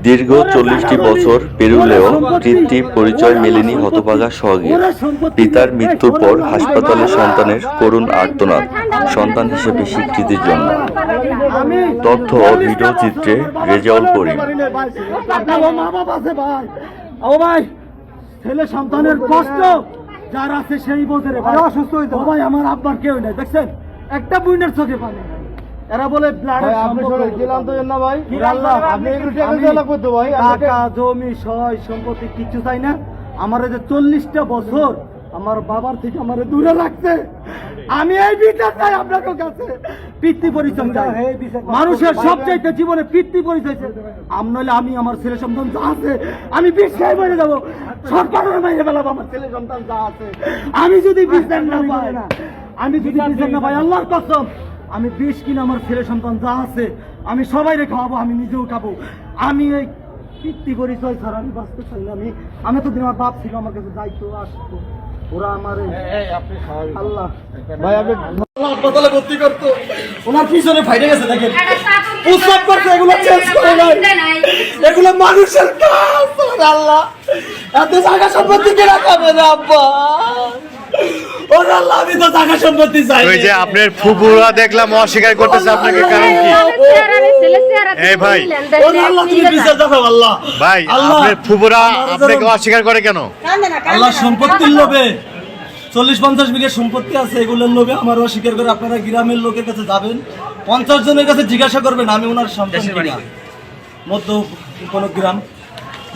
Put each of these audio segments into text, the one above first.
দীর্ঘ 40টি বছর পেরুলেও তৃপ্তি পরিচয় মেলেনি হতভাগা সোহাগের। পিতার মৃত্যুর পর হাসপাতালে সন্তানের করুণ আর্তনাদ, সন্তান হিসেবে স্বীকৃতির জন্য। তথ্য ও ভিডিও চিত্রে রেজাউল করিম। ছেলে সন্তানের কষ্ট যার আছে সেই বোঝে রে ভাই। অসুস্থ হইতো ভাই, আমার আব্বার কেউ নাই, দেখছেন একটা বুইনের চোখে পানি। এরা বলে ব্লাডের সম্পর্ক দিলাম তো না ভাই। আল্লাহ আপনি একটু টাকা দেওয়া লাগবে তো ভাই। টাকা জমি সয় সম্পত্তি কিছু চাই না। আমার এই যে 40টা বছর আমার বাবার থেকে আমারে দূরে রাখছে, আমি এই বিচার চাই আপনার কাছে। পিতৃ পরিচয় চাই। মানুষের সবচাইতে জীবনে পিতৃ পরিচয় চাই। নইলে আমি আমার ছেলে সন্তান যা আছে আমি বিশ্বাস মেরে যাবো, সরকারের মেরে ফেলাবো আমার ছেলে সন্তান যা আছে। আমি যদি বিচার না পাই, আল্লাহর কসম আমি বিষ কিনা আমার ছেলে সন্তান যা আছে আমি সবাইরে খাওয়াবো, আমি নিজেও খাবো। আমি এই পিতৃ পরিচয় ছাড়া আমি বাঁচতে চাই না। আমি তো দিন আমার বাপ ছিল, আমার কাছে যাইতো আসতো, ওরা আমার আল্লাহ ভাই আপনি হাসপাতালে ভর্তি করতো, ওনার পিছনে ফাইটে গেছে দেখেন, প্রস্রাব করছে, এগুলো চেঞ্জ করে নাই, এগুলো মানুষের কাজ। আল্লাহ এত জায়গা সম্পত্তি কে রাখাবে রে আব্বা? ওরে আল্লাহ আমি তো জায়গা সম্পত্তি চাই। ওই যে আপনার ফুফুরা দেখলাম অস্বীকার করতেছে আপনাকে, কারণ কি? এই ভাই ওরে আল্লাহ তুমি বিচার দাও আল্লাহ। ভাই আপনার ফুফুরা আপনাকে অস্বীকার করে কেন? আল্লাহ সম্পত্তির লোভে 40-50 বিঘা সম্পত্তি আছে, এগুলোর লোভে আমার অস্বীকার করে। আপনারা গ্রামের লোকের কাছে যাবেন, 50 জনের কাছে জিজ্ঞাসা করবেন আমি ওনার সন্তান কিনা। মধ্য কোন গ্রাম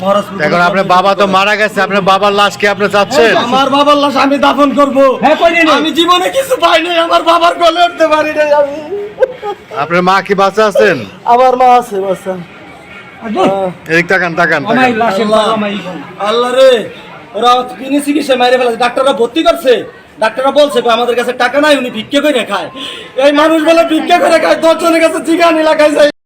মহারাজপুর। এখন আপনার বাবা তো মারা গেছে, আপনার বাবার লাশ কি আপনি চাচ্ছেন? আমার বাবার লাশ আমি দাফন করব। আমি জীবনে কিছু পাই নাই, আমার বাবার গলে উঠতে পারি নাই আমি। আপনার মা কি বাঁচা আছেন? আমার মা আছে বাচ্চা। এদিক তাকান তাকান। আল্লাহ রে, ওরা বিনা চিকিৎসা মাইরে ফেলেছে, ডাক্তাররা ভর্তি করছে। ডাক্তাররা বলছে আমাদের কাছে টাকা নাই, উনি ভিক্ষা করে খায়। এই মানুষ বলে ভিক্ষা করে খায়, 10 জনের কাছে জিগানি লাগাই যায়।